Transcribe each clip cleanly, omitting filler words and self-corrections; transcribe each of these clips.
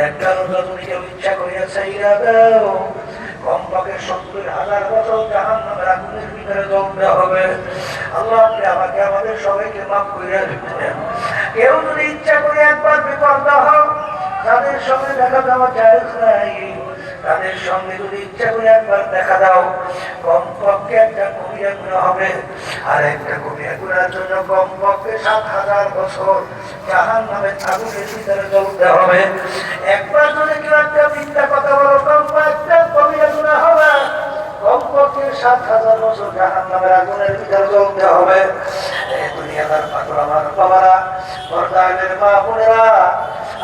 তুমি কেউ ইচ্ছা করিয়া চাইয়া দাও, কমপক্ষে 70,000 বছর জাহান্নামের আগুনের ভিতরে জ্বলতে হবে। আল্লাহ আপনি আমাকে আমাদের সবাইকে মাফ করিয়া দিতেন। কেউ যদি ইচ্ছা করে একবার বিপর্দা হোক, তাদের সঙ্গে দেখা দেওয়া জায়েজ নাই, তাদের সঙ্গে যদি ইচ্ছা করে একবার দেখা দাও, কমপক্ষে একটা কবিরা গুনাহ হবে। আর একটা কবিরা গুনার জন্য কমপক্ষে 7,000 বছর জাহান্নামের আগুনের ভিতরে জ্বলতে হবে। একবার যদি কেউ একটা মিথ্যা কথা বলো, কমপক্ষে কবিরা গুনাহ হবে, কমপক্ষে 7,000 বছর জাহান্নামের আগুনের ভিতরে জ্বলতে হবে। এই দুনিয়ার পাগল আমার বাবারা, পর্দার মা বোনেরা,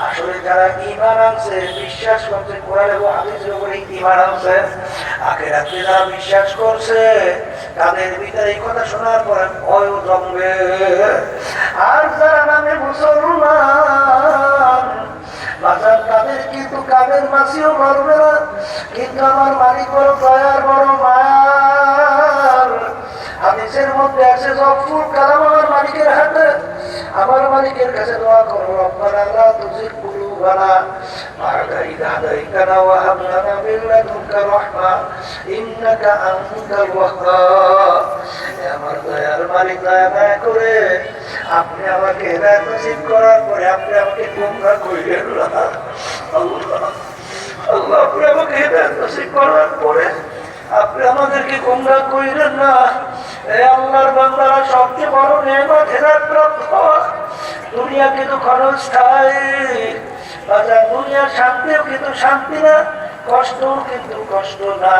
আসলে যারা ঈমান আনছে, বিশ্বাস করছে, কোরআন এবং হাদিসের উপরে ঈমান আনছে, আখিরাতে যারা বিশ্বাস করছে, তাদের ভিতরে এই কথা শোনার পরে ভয় জমবে। আর যারা নামে মুসলমান, বাজার তাদের কিন্তু কামের মাসিও মরবে না, কিন্তু আমার মালিক বড় দয়ার, বড় মায়ার। হাদিসের মধ্যে আছে যফুল কালাম আমার মালিকের হাতে। আমার মালিকের কাছে দোয়া করো, রব্বানা লা তুযিগ কুলুবানা বা'দা ইয হাদাইতানা ওয়া হাব লানা মিন লাদুনকা রাহমা ইন্নাকা আনতাল ওয়াহ্হাব। আমার দয়ার মালিক, দয়া করে আপনি আমাকে হেদায়েত নসিব করার পরে আপনি আমাকে গোমরাহ করিলেন না। আল্লাহ আল্লাহ, আপনি আমাকে হেদায়েত নসিব করার পরে আপনি আমাদেরকে গোমরাহ করিলেন না। এই আল্লাহর বান্দারা সবচেয়ে বড় নেয়ামত হেদায়েত প্রাপ্ত হওয়া। দুনিয়া কিন্তু ক্ষণস্থায়ী, দুনিয়ার শান্তিও কিন্তু শান্তি না, কষ্টও কিন্তু কষ্ট না।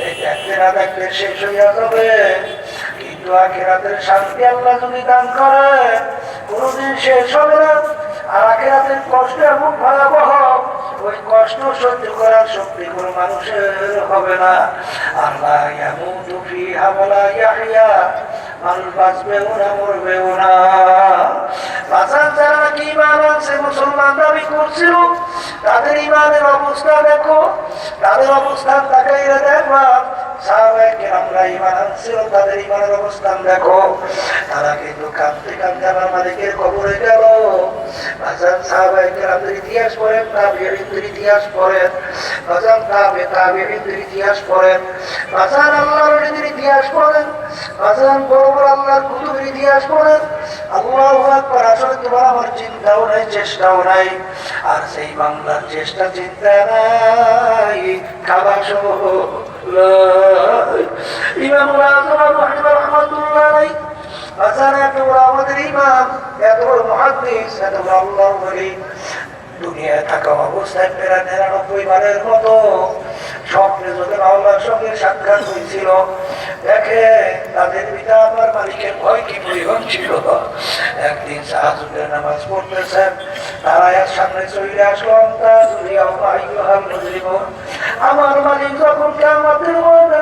এই দেখতে না দেখতে শেষ হইয়া যাবে, কিন্তু আখিরাতের শান্তি আল্লাহ যদি দান করে কোনদিন শেষ হবে না। আর আখিরাতের কষ্ট এমন ভয়াবহ, ওই কষ্ট সহ্য করার শক্তি কোন মানুষের হবে না। আল্লাহ ইয়ামুতু ফিহা ওয়া লা ইয়াহইয়া, মানুষ বাঁচবেও না, মরবেও না। বাঁচার যারা নাকি ঈমান আনছে, মুসলমান দাবি করছিল, তাদের ঈমানের অবস্থা দেখো, তাদের অবস্থান তাকাইয়া দেখবা। সাহাবায়ে কেরামরা ঈমান আনছিল, তাদের ঈমানের অবস্থান দেখো। তারা কিন্তু কাঁদতে কাঁদতে আমার মালিকের কবরে গেল। বাজান সাহাবায়ে কেরামদের ইতিহাস পড়েন, তাবিঈনদের ইতিহাস পড়েন, বাজান তাবিঈনদের ইতিহাস পড়েন, বাজান আল্লাহর ওলিদের ইতিহাস পড়েন, বাজান বড় বড় আল্লাহর কুতুবের ইতিহাস পড়েন। আল্লাহু আকবার। আসলে তোমার আমার চিন্তাও নাই, চেষ্টাও নাই। আর সেই বাংলার চেষ্টা চিন্তা নাই, খাবার সহ ইমামুল আযম আবু হানিফা রাহমাতুল্লাহ আলাইহি, বাজার এত বড় আমাদের ইমাম, এত বড় মুহাদ্দিস, এত বড় আল্লাহর ওলি, দুনিয়ায় থাকা অবস্থায় প্রায় 99 বারের মতো স্বপ্নে যদি আল্লাহর সঙ্গে সাক্ষাৎ হয়েছিল। দেখে তাদের পিতা আমার মালিকের ভয় কি পরিমাণ ছিল। একদিন তাহাজ্জুদের নামাজ পড়তেছেন, তারা এর সামনে চলে আসলো, আমার মালিক যখন কিয়ামতের